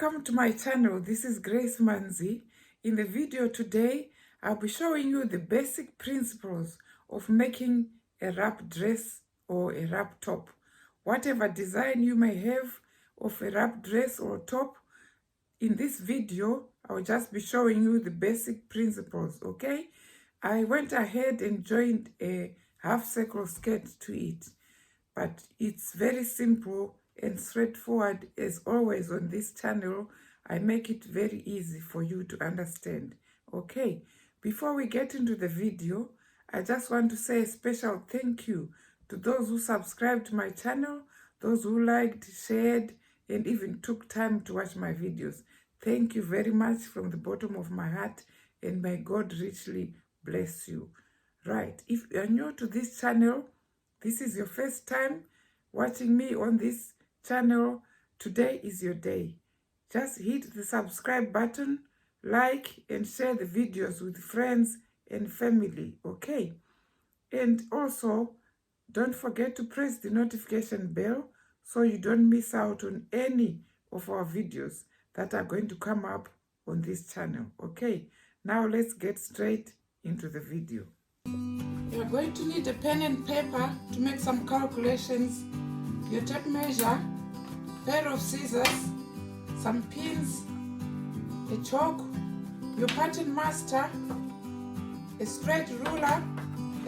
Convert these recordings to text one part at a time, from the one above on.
Welcome to my channel. This is Grace Manzi. In the video today, I'll be showing you the basic principles of making a wrap dress or a wrap top. Whatever design you may have of a wrap dress or top, in this video, I'll just be showing you the basic principles, okay? I went ahead and joined a half circle skirt to it, but it's very simple and straightforward. As always on this channel, I make it very easy for you to understand. Okay, before we get into the video, I just want to say a special thank you to those who subscribed to my channel, those who liked, shared, and even took time to watch my videos. Thank you very much from the bottom of my heart, and may God richly bless you. Right, if you're new to this channel, this is your first time watching me on this channel, today is your day. Just hit the subscribe button, like and share the videos with friends and family, okay? And also, don't forget to press the notification bell so you don't miss out on any of our videos that are going to come up on this channel, okay? Now let's get straight into the video. You're going to need a pen and paper to make some calculations, your tape measure, pair of scissors, some pins, a chalk, your pattern master, a straight ruler,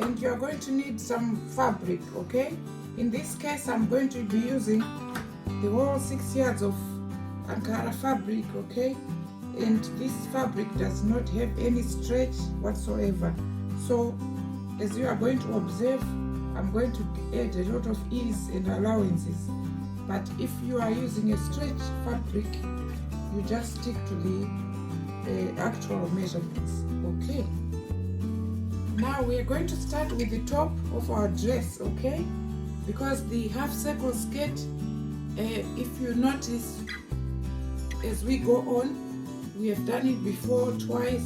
and you're going to need some fabric, okay? In this case, I'm going to be using the whole 6 yards of Ankara fabric, okay? And this fabric does not have any stretch whatsoever. So, as you are going to observe, I'm going to add a lot of ease and allowances. But if you are using a stretch fabric, you just stick to the actual measurements, okay? Now we are going to start with the top of our dress, okay? Because the half circle skirt, if you notice, as we go on, we have done it before twice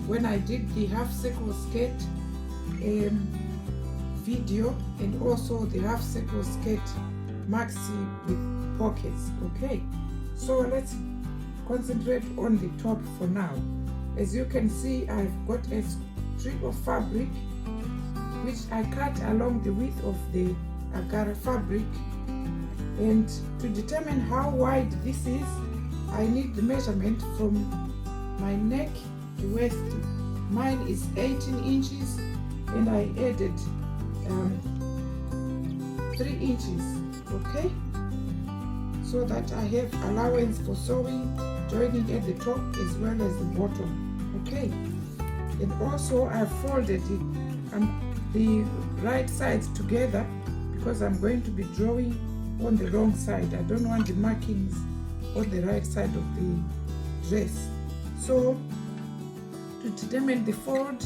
when I did the half circle skirt video, and also the half circle skirt maxi with pockets, okay? So let's concentrate on the top for now. As you can see, I've got a strip of fabric which I cut along the width of the Ankara fabric, and to determine how wide this is, I need the measurement from my neck to waist. Mine is 18 inches and I added 3 inches, okay? So that I have allowance for sewing, joining at the top as well as the bottom, okay? And also I've folded the right sides together because I'm going to be drawing on the wrong side. I don't want the markings on the right side of the dress. So to determine the fold,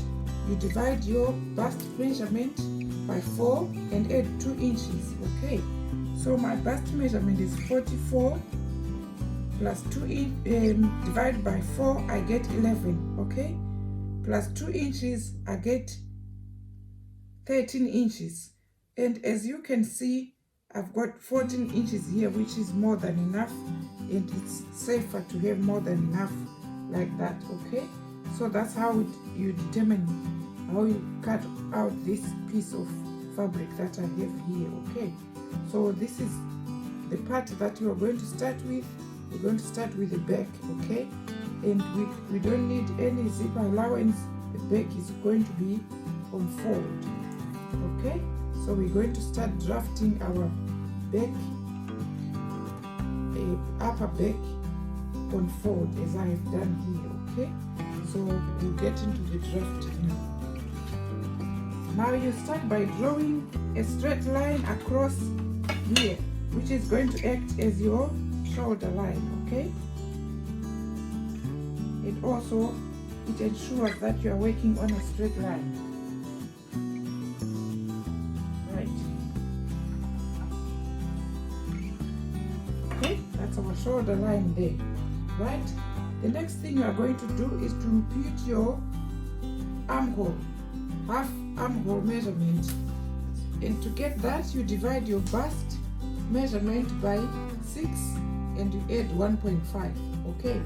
you divide your bust measurement by 4 and add 2 inches, okay? So my bust measurement is 44 plus 2 divided by 4, I get 11, okay? Plus 2 inches, I get 13 inches. And as you can see, I've got 14 inches here, which is more than enough, and it's safer to have more than enough like that, okay? So that's how you determine how you cut out this piece of fabric that I have here, okay? So this is the part that you are going to start with. We're going to start with the back, okay? And we don't need any zip allowance. The back is going to be on fold, okay? So we're going to start drafting our back, upper back on fold as I have done here, okay? So we'll get into the drafting now. Now you start by drawing a straight line across here, which is going to act as your shoulder line, okay? And also it ensures that you are working on a straight line. Our shoulder line there, right? The next thing you are going to do is to impute your armhole, half armhole measurement, and to get that you divide your bust measurement by 6 and you add 1.5. Okay,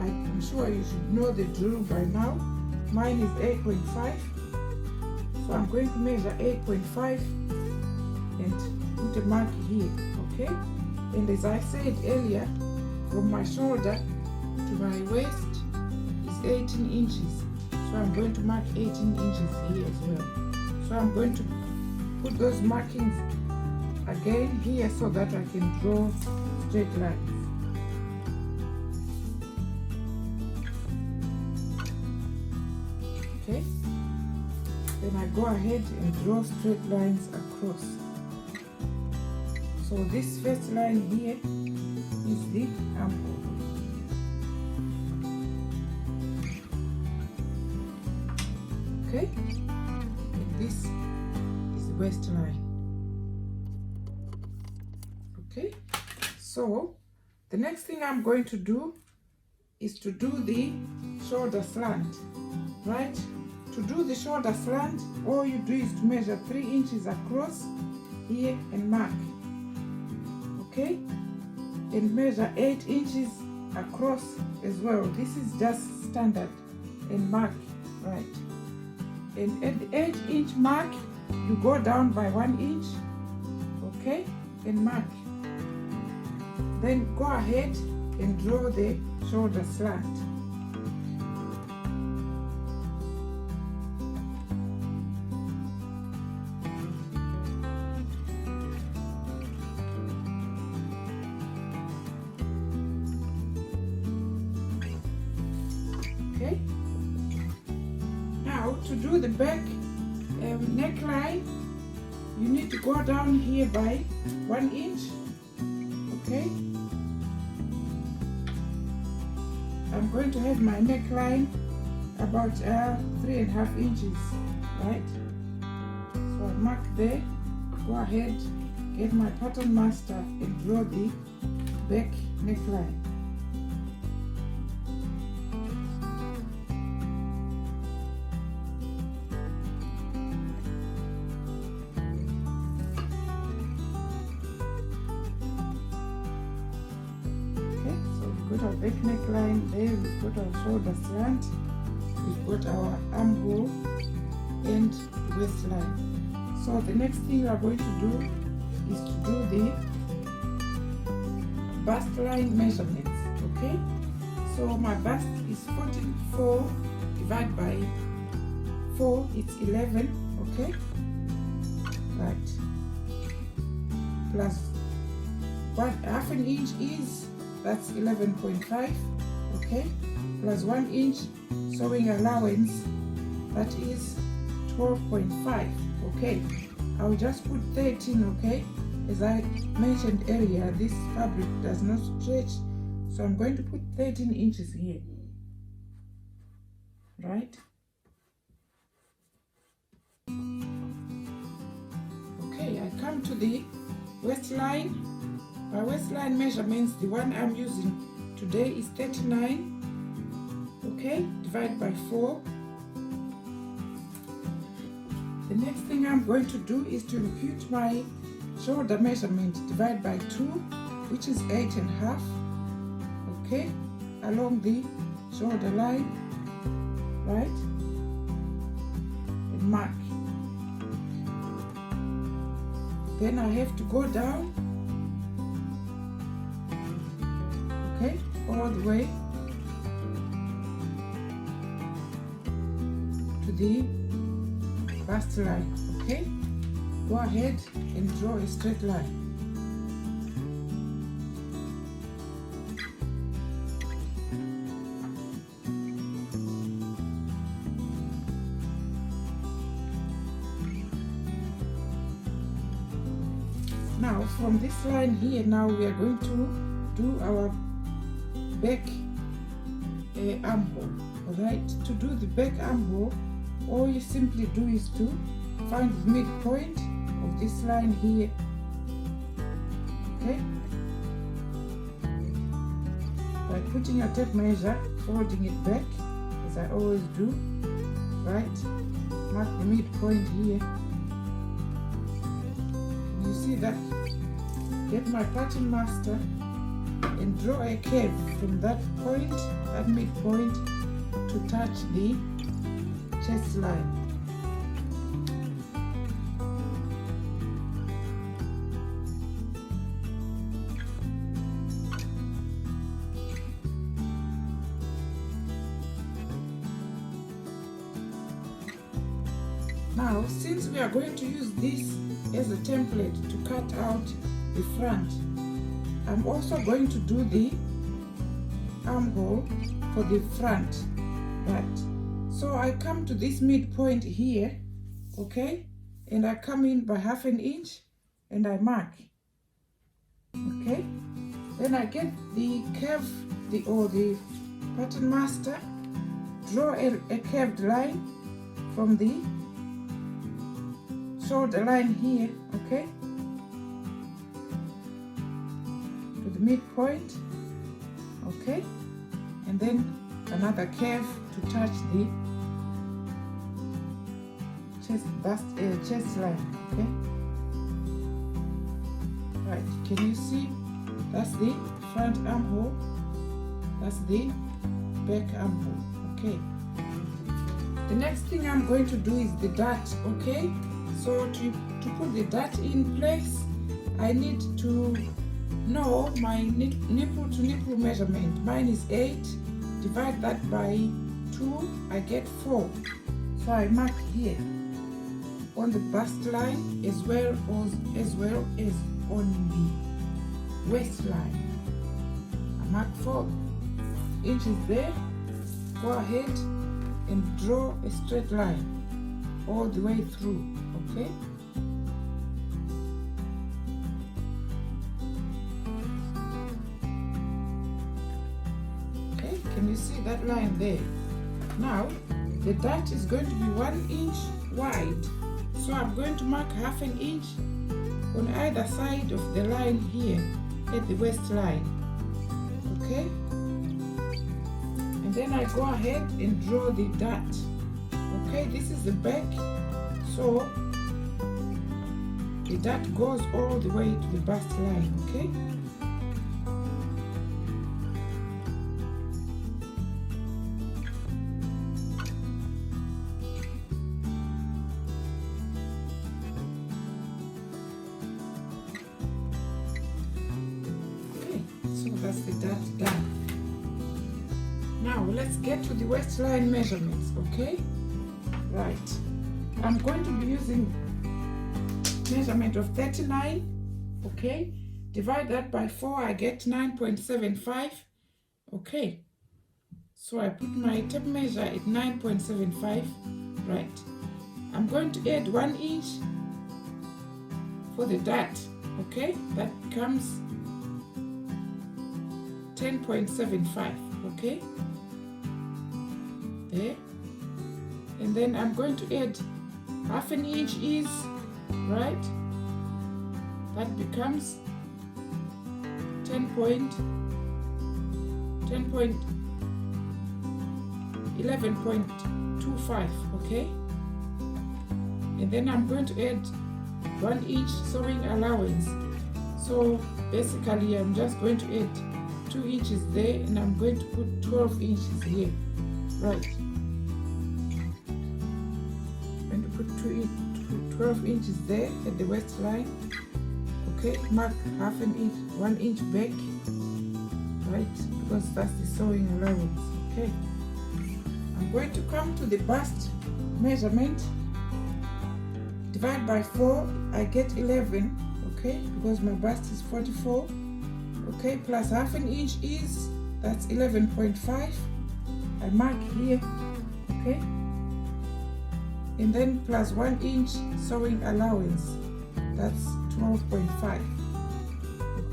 I'm sure you should know the drill by now. Mine is 8.5, so I'm going to measure 8.5 and put a mark here. Okay, and as I said earlier, from my shoulder to my waist is 18 inches, so I'm going to mark 18 inches here as well. So I'm going to put those markings again here so that I can draw straight lines. Okay, then I go ahead and draw straight lines across. So this first line here is the armhole. Okay, and this is the waistline. Okay, so the next thing I'm going to do is to do the shoulder slant. Right, to do the shoulder slant, all you do is to measure 3 inches across here and mark. Okay, and measure 8 inches across as well. This is just standard, and mark. Right, and at the 8-inch mark you go down by 1 inch. Okay, and mark. Then go ahead and draw the shoulder slant. Okay, now to do the back neckline, you need to go down here by 1 inch. Okay, I'm going to have my neckline about 3.5 inches, right? So I mark there. Go ahead, get my pattern master and draw the back neckline. We've got our back neckline there, we've got our shoulder slant, we've got our armhole and waistline. So the next thing we are going to do is to do the bust line measurements. Okay, so my bust is 44 divided by 4, it's 11. Okay, right, plus 1/2 an inch is, that's 11.5, okay, plus 1 inch sewing allowance, that is 12.5, okay. I'll just put 13, okay. As I mentioned earlier, this fabric does not stretch, so I'm going to put 13 inches here, right. Okay, I come to the waistline. My waistline measurements, the one I'm using today is 39, okay, divided by 4. The next thing I'm going to do is to impute my shoulder measurement, divide by 2, which is 8.5, okay, along the shoulder line, right, and mark. Then I have to go down, okay, all the way to the bust line. Okay, go ahead and draw a straight line. Now from this line here, now we are going to do our back armhole. Alright, to do the back armhole, all you simply do is to find the midpoint of this line here, okay, by putting a tape measure, folding it back as I always do, right, mark the midpoint here. You see that, get my pattern master and draw a curve from that point, that midpoint, to touch the chest line. Now, since we are going to use this as a template to cut out the front, I'm also going to do the armhole for the front, right? So I come to this midpoint here, okay, and I come in by 1/2 inch and I mark, okay. Then I get the curve, or the pattern master, draw a curved line from the shoulder line here, okay, to the midpoint, okay, and then another curve to touch the chest line, okay. Right, can you see? That's the front armhole, that's the back armhole, okay. The next thing I'm going to do is the dart, okay. So to put the dart in place, I need to know my nipple to nipple measurement. Mine is 8, divide that by 2, I get 4. So I mark here on the bust line as well as on the waistline. I mark 4 inches there. Go ahead and draw a straight line all the way through, okay. Okay, can you see that line there? Now the dart is going to be 1 inch wide, so I'm going to mark 1/2 inch on either side of the line here at the waistline, okay. And then I go ahead and draw the dart, okay. This is the back, so the dart goes all the way to the bust line, okay. Okay, so that's the dart done. Now let's get to the waistline measurements, okay. Right, I'm going to be using measurement of 39, okay. Divide that by 4, I get 9.75, okay. So I put my tape measure at 9.75, right. I'm going to add 1 inch for the dart, okay. That becomes 10.75, okay, there. And then I'm going to add 1/2 inch is, right, that becomes 11.25, okay. And then I'm going to add 1 inch sewing allowance. So basically I'm just going to add 2 inches there, and I'm going to put 12 inches here, right. 12 inches there at the waistline, okay. Mark 1/2 inch, 1 inch back, right, because that's the sewing allowance, okay. I'm going to come to the bust measurement, divide by 4, I get 11, okay, because my bust is 44, okay, plus 1/2 inch is, that's 11.5, I mark here, okay. And then plus 1 inch sewing allowance, that's 12.5,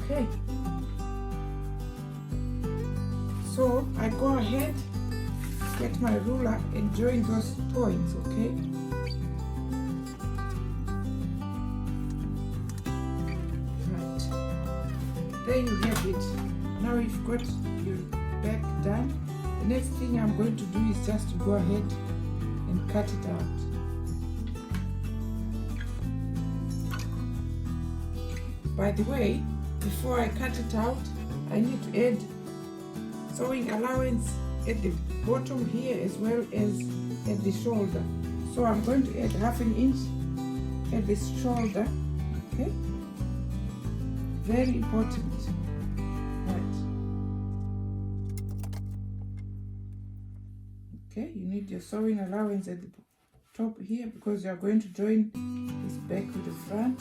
okay. So I go ahead, get my ruler and join those points, okay. Right, there you have it. Now you've got your back done. The next thing I'm going to do is just to go ahead and cut it out. By the way, before I cut it out, I need to add sewing allowance at the bottom here as well as at the shoulder. So I'm going to add 1/2 inch at this shoulder, okay? Very important, right? Okay, you need your sewing allowance at the top here because you are going to join this back with the front,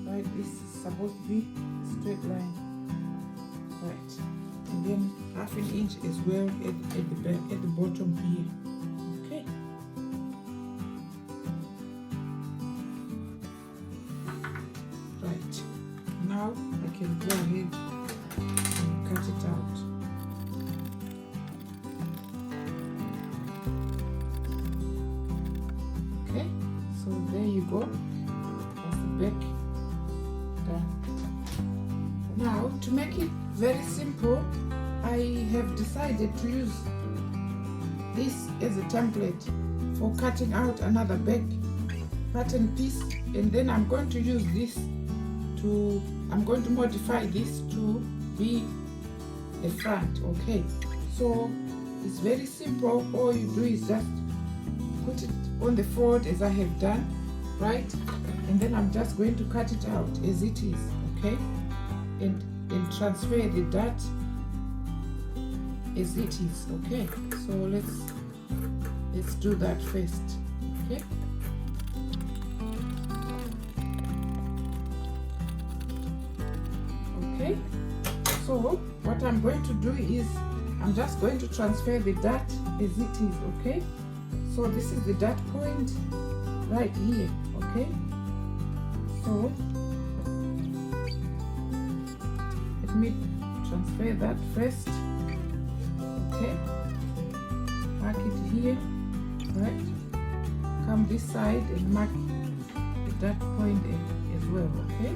right? This is supposed to be a straight line, right? And then 1/2 inch as well at the back, at the bottom here, okay? Right, now I can go ahead and cut it out. Okay, so there you go. That's the back done. Now, to make it very simple, I have decided to use this as a template for cutting out another back pattern piece, and then I'm going to use this I'm going to modify this to be the front, okay? So it's very simple. All you do is just put it on the fold as I have done, right? And then I'm just going to cut it out as it is, okay? And transfer the dart as it is, okay? So let's do that first, okay? Okay, so what I'm going to do is I'm just going to transfer the dart as it is, okay? So this is the dart point right here, okay? So let me transfer that first, okay? Mark it here, right? Come this side and mark the dart point as well, okay?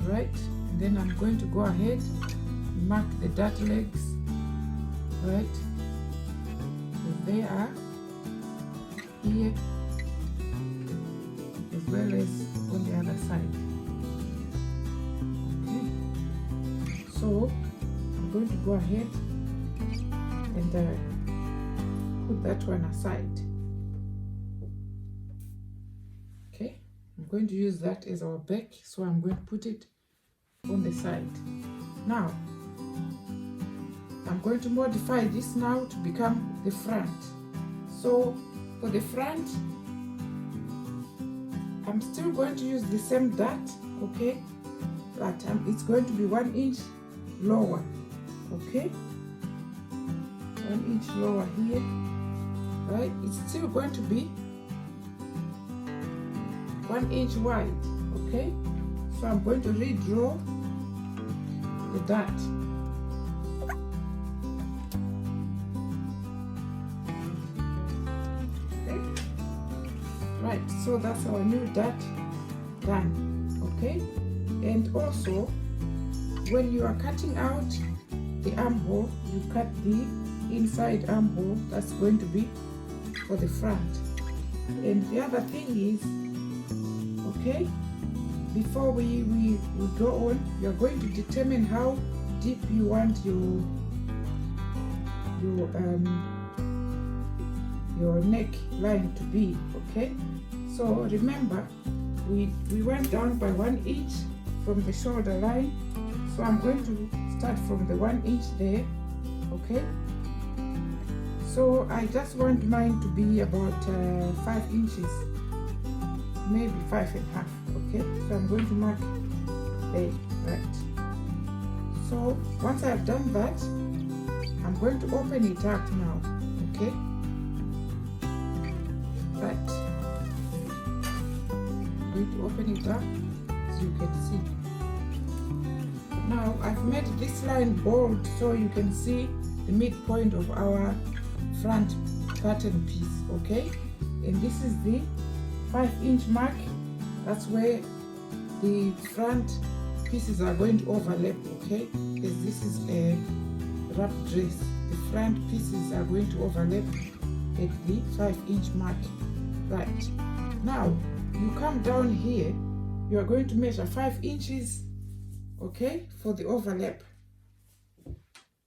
Right, and then I'm going to go ahead and mark the dart legs, right? So they are here as well as on the other side. Okay, so I'm going to go ahead and put that one aside. Okay, I'm going to use that as our back, so I'm going to put it on the side. Now I'm going to modify this now to become the front. So for the front, I'm still going to use the same dart, okay, but it's going to be 1 inch lower, okay, 1 inch lower here, right? It's still going to be 1 inch wide, okay? So I'm going to redraw the dart. Okay. Right, so that's our new dart done, okay? And also, when you are cutting out the armhole, you cut the inside armhole. That's going to be for the front. And the other thing is, okay, before we go on, you're going to determine how deep you want your neck line to be, okay? So remember, we went down by 1 inch from the shoulder line, so I'm going to start from the 1 inch there, okay? So I just want mine to be about 5 inches, maybe 5.5, okay? So I'm going to mark there, right? So once I've done that, I'm going to open it up now, okay? Right. I'm going to open it up so you can see. Now I've made this line bold so you can see the midpoint of our front pattern piece, okay? And this is the 5 inch mark. That's where the front pieces are going to overlap, okay? Because this is a wrap dress. The front pieces are going to overlap at the 5 inch mark. Right. Now you come down here, you are going to measure 5 inches okay, for the overlap.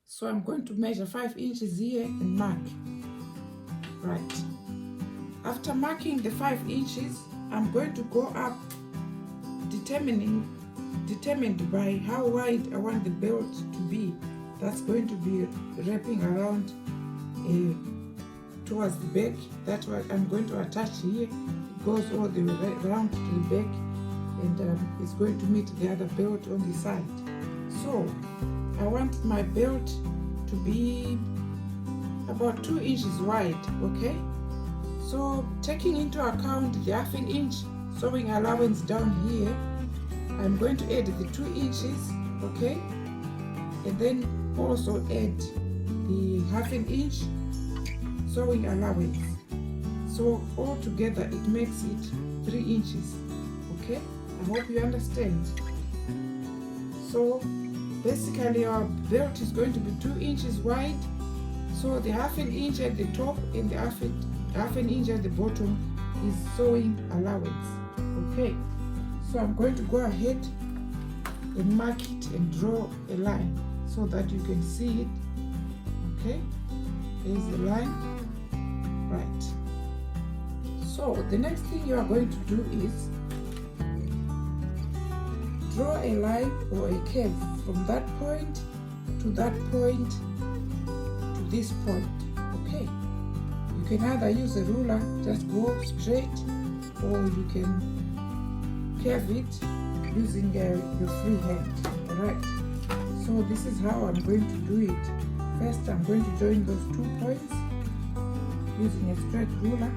So I'm going to measure 5 inches here and mark. Right. After marking the 5 inches, I'm going to go up, determined by how wide I want the belt to be. That's going to be wrapping around towards the back. That's what I'm going to attach here. It goes all the way around to the back, and it's going to meet the other belt on the side. So I want my belt to be about 2 inches wide, okay? So taking into account the 1/2 inch sewing allowance down here, I'm going to add the 2 inches, okay? And then also add the 1/2 inch sewing allowance. So all together it makes it 3 inches, okay? I hope you understand. So basically our belt is going to be 2 inches wide. So the 1/2 inch at the top and the 1/2 inch at the bottom is sewing allowance, okay? So I'm going to go ahead and mark it and draw a line so that you can see it, okay? There's the line, right? So the next thing you are going to do is draw a line or a curve from that point to that point to this point, okay? You can either use a ruler, just go straight, or you can curve it using your free hand, alright? So this is how I'm going to do it. First, I'm going to join those 2 points using a straight ruler.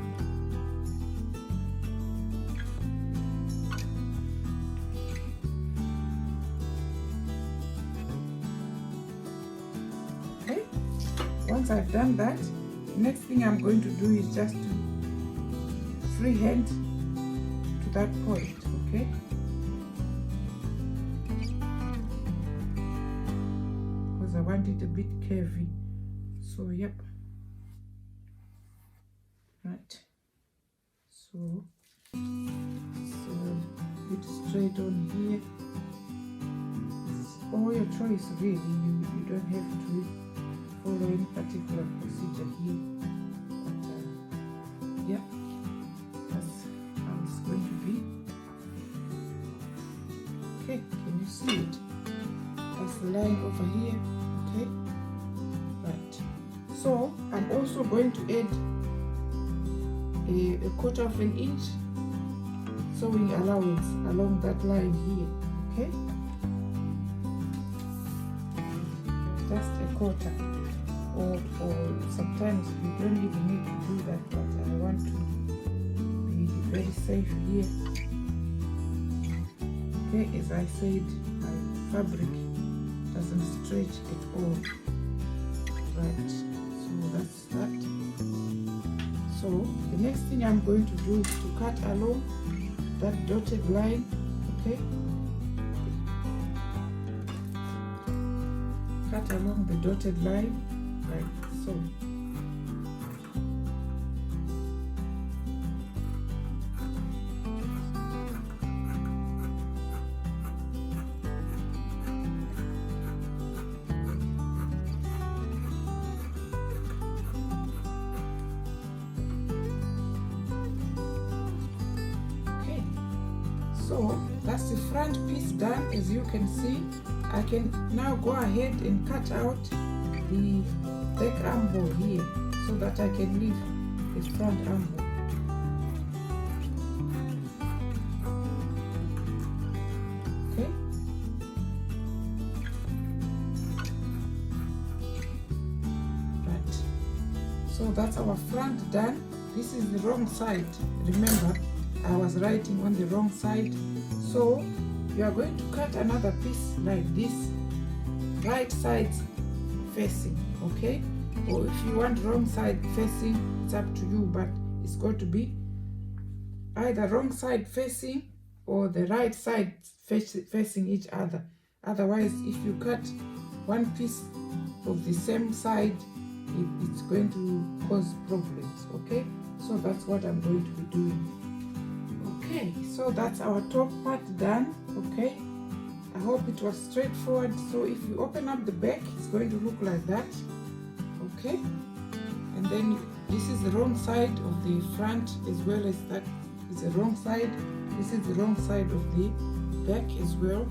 Okay, once I've done that, the next thing I'm going to do is just to freehand to that point, okay? Because I want it a bit curvy. So yep. Right. So it's a bit straight on here. It's all your choice really. You don't have to follow any particular procedure here. But yeah, that's how it's going to be. Okay, can you see it? That's the line over here, okay? Right. So I'm also going to add a 1/4 inch sewing allowance along that line here, okay? Just a 1/4, or sometimes you don't even need to do that, but I want to be very safe here. Okay, as I said, my fabric doesn't stretch at all. Right, so that's that. So the next thing I'm going to do is to cut along that dotted line, okay? Cut along the dotted line, like so. So that's the front piece done. As you can see, I can now go ahead and cut out the back armhole here so that I can leave the front armhole. Okay. Right. So that's our front done. This is the wrong side. Remember, I was writing on the wrong side. So you are going to cut another piece like this, right side facing, okay? Or if you want wrong side facing, it's up to you, but it's going to be either wrong side facing or the right side facing each other. Otherwise, if you cut one piece of the same side, it's going to cause problems, okay? So that's what I'm going to be doing. Okay, so that's our top part done, okay? I hope it was straightforward. So if you open up the back, it's going to look like that. Okay, and then this is the wrong side of the front, as well as that is the wrong side. This is the wrong side of the back as well.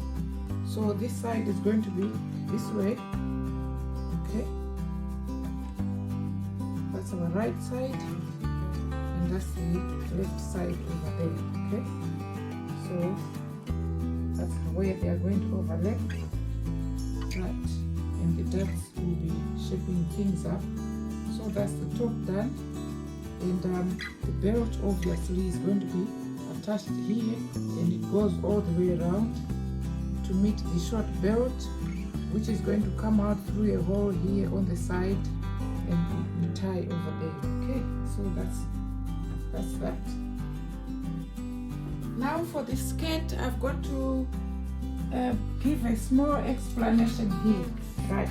So this side is going to be this way. Okay, that's our right side, and that's the left side over there. Okay, so that's the way they are going to overlap. Right, and the dots will be shaping things up. So that's the top done, and the belt obviously is going to be attached here, and it goes all the way around to meet the short belt, which is going to come out through a hole here on the side, and we tie over there. Okay, so that's that. Now for the skirt, I've got to give a small explanation here. Right,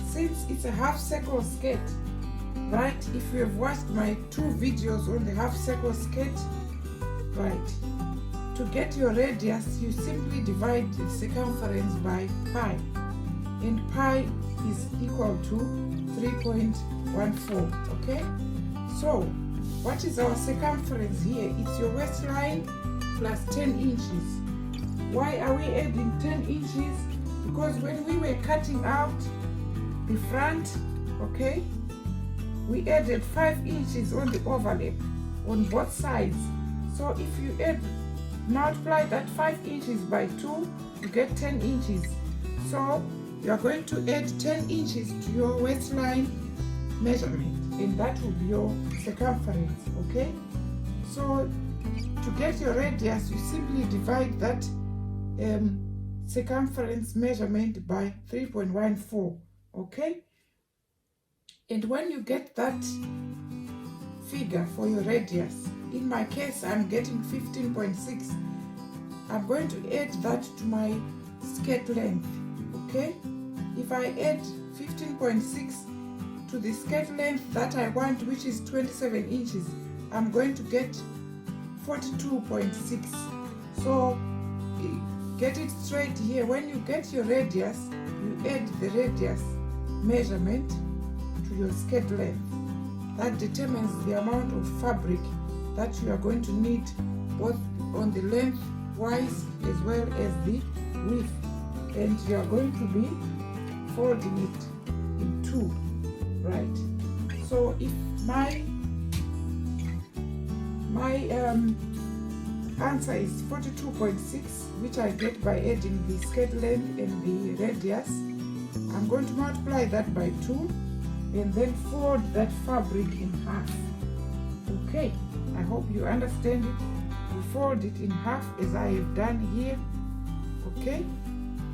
since it's a half circle skirt, right, if you have watched my 2 videos on the half circle skirt, right, to get your radius, you simply divide the circumference by pi, and pi is equal to 3.14. okay, so what is our circumference here? It's your waistline plus 10 inches. Why are we adding 10 inches? Because when we were cutting out the front, okay, we added 5 inches on the overlap on both sides. So if you multiply that 5 inches by 2, you get 10 inches. So you are going to add 10 inches to your waistline measurement, and that will be your circumference. Okay, so to get your radius, you simply divide that circumference measurement by 3.14. okay, and when you get that figure for your radius, in my case I'm getting 15.6, I'm going to add that to my skirt length. Okay, if I add 15.6 to the skirt length that I want, which is 27 inches, I'm going to get 42.6. so get it straight here. When you get your radius, you add the radius measurement to your skirt length. That determines the amount of fabric that you are going to need, both on the length wise as well as the width, and you are going to be folding it in 2, right? So if my answer is 42.6, which I get by adding the skirt length and the radius, I'm going to multiply that by 2 and then fold that fabric in half. Okay, I hope you understand it. You fold it in half as I have done here. Okay,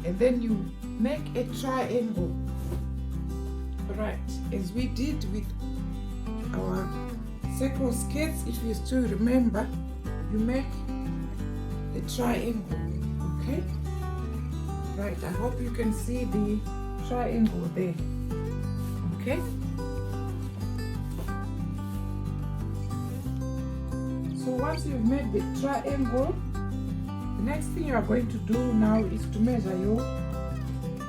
and then you make a triangle, right, as we did with our circle skirts. If you still remember, you make a triangle. Okay, right, I hope you can see the triangle there. Okay, so once you've made the triangle, the next thing you are going to do now is to measure your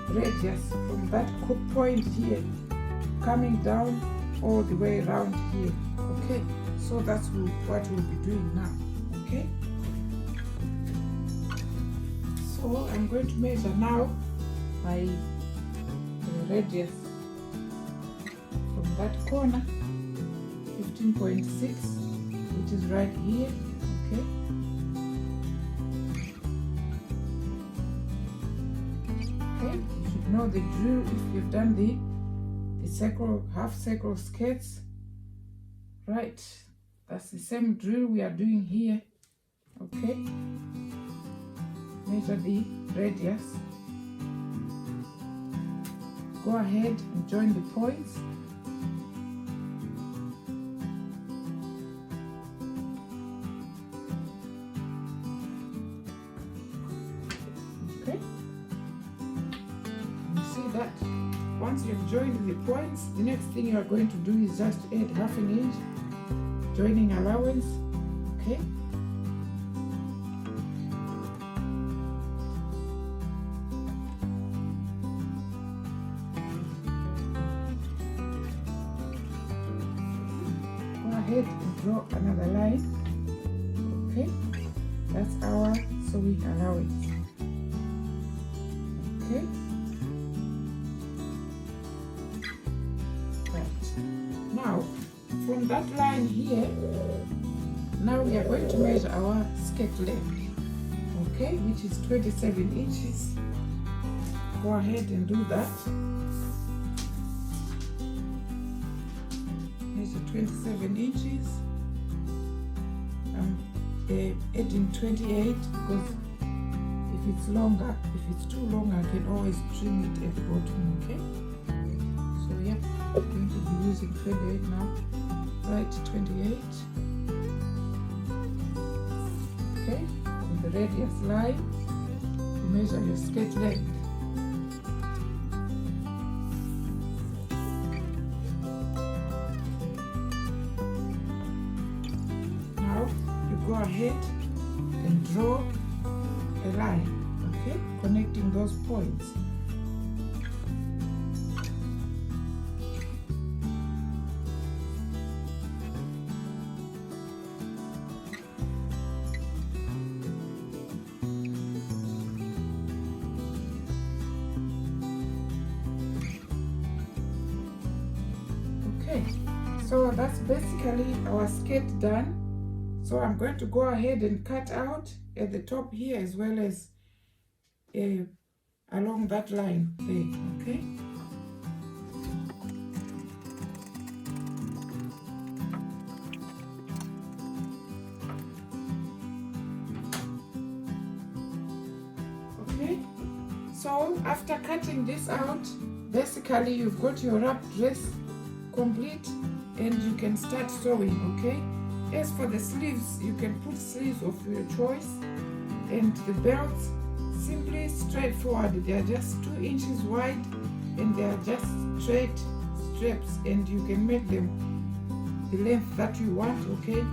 radius from that point here, coming down all the way around here. Okay, so that's what we'll be doing now. Okay, so I'm going to measure now my radius from that corner, 15.6, which is right here. Okay, you should know the drill if you've done the circle, half circle skirts. Right, that's the same drill we are doing here. Okay, measure the radius, go ahead and join the points. Okay, you see that once you've joined the points, the next thing you are going to do is just add half an inch joining allowance. Okay, draw another line. Okay, that's our sewing allowance. Okay, right. Now from that line here, now we are going to measure our skirt length, okay, which is 27 inches. Go ahead and do that. Measure 27 inches. I'm adding 28 because if it's longer, if it's too long, I can always trim it at the bottom, okay? So yeah, I'm going to be using 28 now. Right, 28. Okay, on the radius line, you measure your skirt length. Now you go ahead and draw a line, okay, connecting those points. Okay, so that's basically our skirt done. So I'm going to go ahead and cut out at the top here as well as along that line there, okay? Okay, so after cutting this out, basically you've got your wrap dress complete and you can start sewing, okay? As for the sleeves, you can put sleeves of your choice, and the belts, simply straightforward. They are just 2 inches wide and they are just straight straps, and you can make them the length that you want, okay?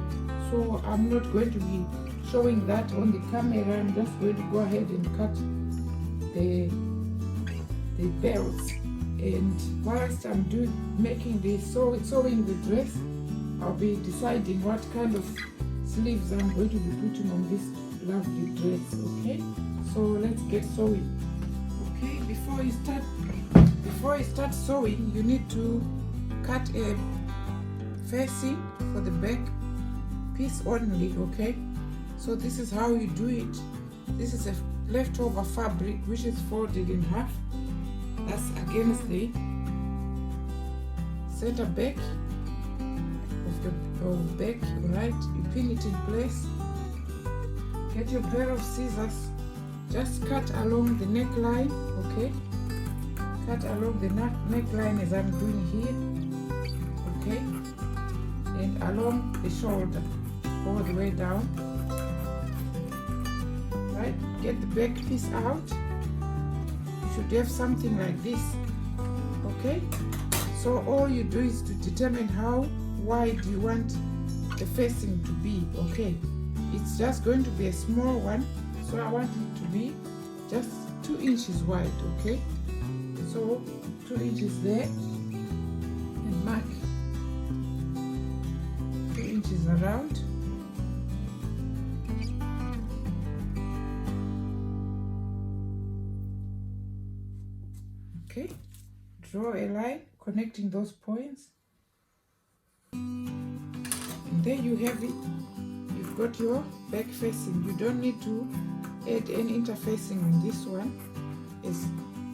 So I'm not going to be showing that on the camera. I'm just going to go ahead and cut the belts, and whilst I'm making the sewing the dress, I'll be deciding what kind of sleeves I'm going to be putting on this lovely dress, okay? So let's get sewing. Okay, before you start sewing, you need to cut a facing for the back piece only, okay? So this is how you do it. This is a leftover fabric which is folded in half. That's against the center back of the back, right? You pin it in place. Get your pair of scissors. Just cut along the neckline, okay? Cut along the neckline as I'm doing here, okay? And along the shoulder, all the way down. Right? Get the back piece out. You should have something like this, okay? So all you do is to determine how wide you want the facing to be, okay? It's just going to be a small one, so I want it to be just 2 inches wide, okay? So 2 inches there, and mark 2 inches around. Okay, draw a line connecting those points, and there you have it. You've got your back facing. You don't need to add any interfacing on this one, as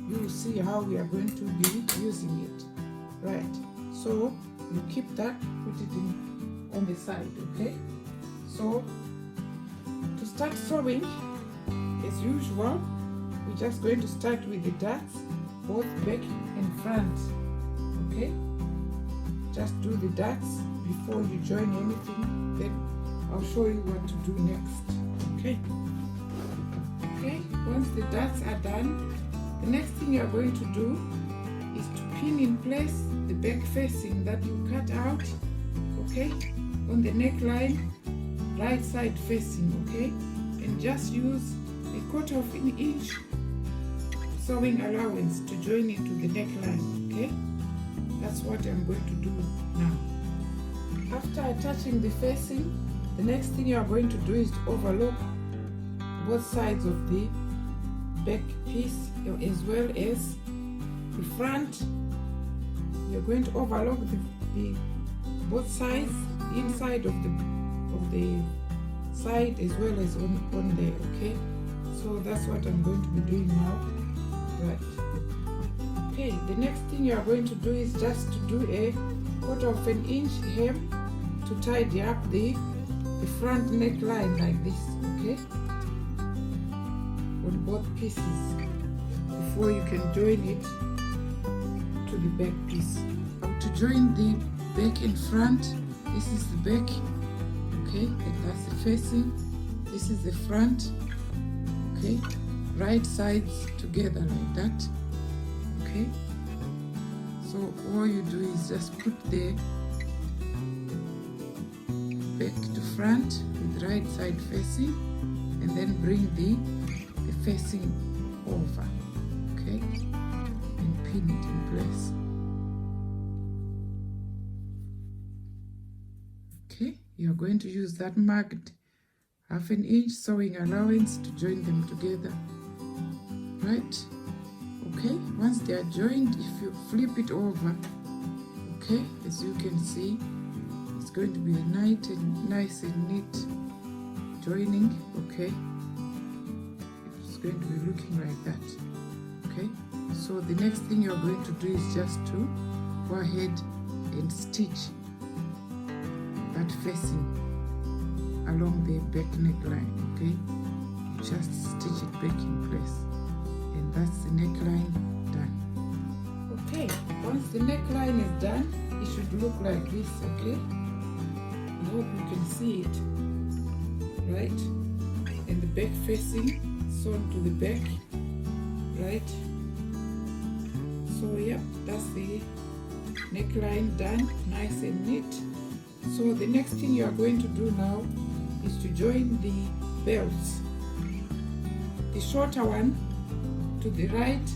you will see how we are going to be using it. Right, so you keep that, put it in on the side, okay? So to start sewing, as usual, we're just going to start with the darts, both back and front, okay? Just do the darts before you join anything, then I'll show you what to do next, okay? Okay, once the darts are done, the next thing you're going to do is to pin in place the back facing that you cut out, okay, on the neckline, right side facing, okay? And just use a 1/4 inch sewing allowance to join it to the neckline, okay? That's what I'm going to do now. After attaching the facing, the next thing you are going to do is to overlock both sides of the back piece as well as the front. You're going to overlock the both sides, inside of the side as well as on there, okay? So that's what I'm going to be doing now. Right. Okay, the next thing you are going to do is just to do a 1/4 inch hem to tidy up the front neckline like this, okay? On both pieces before you can join it to the back piece. To join the back and front, this is the back, okay, and that's the facing. This is the front, okay, right sides together like that, okay. So all you do is just put the back to front with right side facing, and then bring the facing over, okay, and pin it in place. Okay, you're going to use that marked 1/2 inch sewing allowance to join them together, right? Okay, once they are joined, if you flip it over, okay, as you can see, it's going to be a nice and neat joining, okay? It's going to be looking like that, okay? So the next thing you're going to do is just to go ahead and stitch that facing along the back neckline, okay? You just stitch it back in place, and that's the neckline done. Okay, once the neckline is done, it should look like this, okay? I hope you can see it, right? And the back facing sewn to the back, right? So yep, that's the neckline done, nice and neat. So the next thing you are going to do now is to join the belts. The shorter one to the right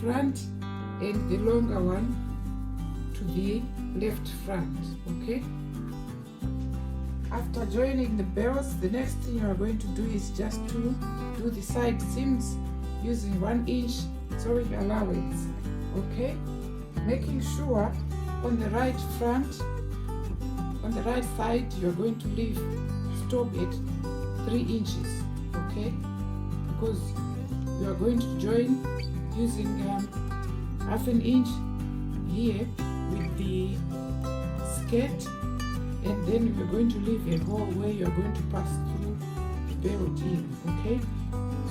front and the longer one to the left front, okay? After joining the belts, the next thing you are going to do is just to do the side seams using 1 inch sewing allowance, okay? Making sure on the right front, on the right side, you're going to stop at 3 inches, okay? Because you are going to join using 1/2 inch here with the skirt, and then you're going to leave a hole where you're going to pass through the belt in, okay?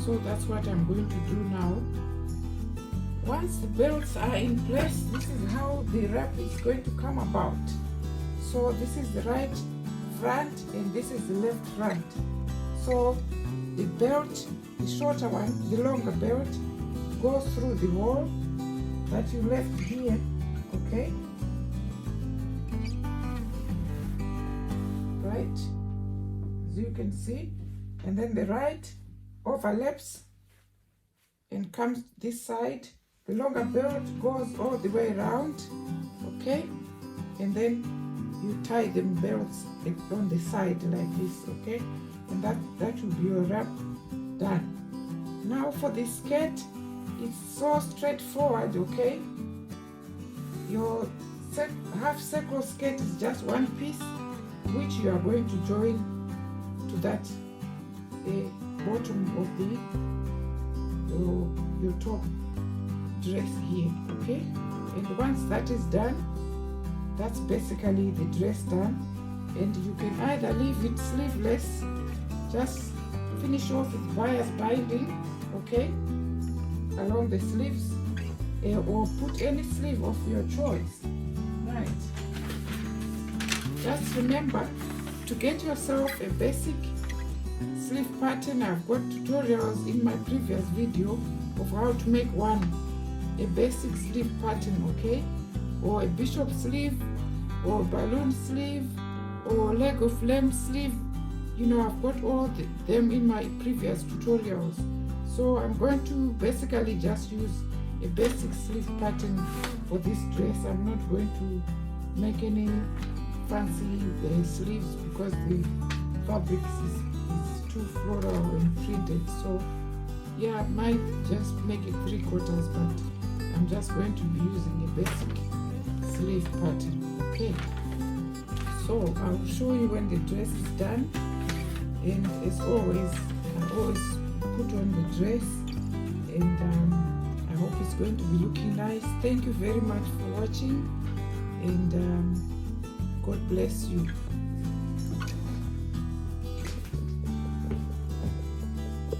So that's what I'm going to do now. Once the belts are in place, this is how the wrap is going to come about. So this is the right front and this is the left front. So the belt, the shorter one, the longer belt, goes through the hole that you left here, okay? Right, as you can see, and then the right overlaps and comes this side. The longer belt goes all the way around, okay? And then you tie them belts on the side like this, okay? And that will be your wrap done. Now for the skirt, it's so straightforward, okay? Your half circle skirt is just one piece, which you are going to join to that bottom of your top dress here, okay? And once that is done, that's basically the dress done. And you can either leave it sleeveless, just finish off with bias binding, okay, along the sleeves, or put any sleeve of your choice, right? Just remember to get yourself a basic sleeve pattern. I've got tutorials in my previous video of how to make a basic sleeve pattern, okay? Or a bishop sleeve, or balloon sleeve, or leg of lamb sleeve. You know, I've got all them in my previous tutorials. So I'm going to basically just use a basic sleeve pattern for this dress. I'm not going to make any fancy sleeves because the fabric is too floral and printed. So yeah, I might just make it 3/4, but I'm just going to be using a basic sleeve pattern. Okay, so I'll show you when the dress is done, and as always, I always put on the dress, and I hope it's going to be looking nice. Thank you very much for watching, and God bless you.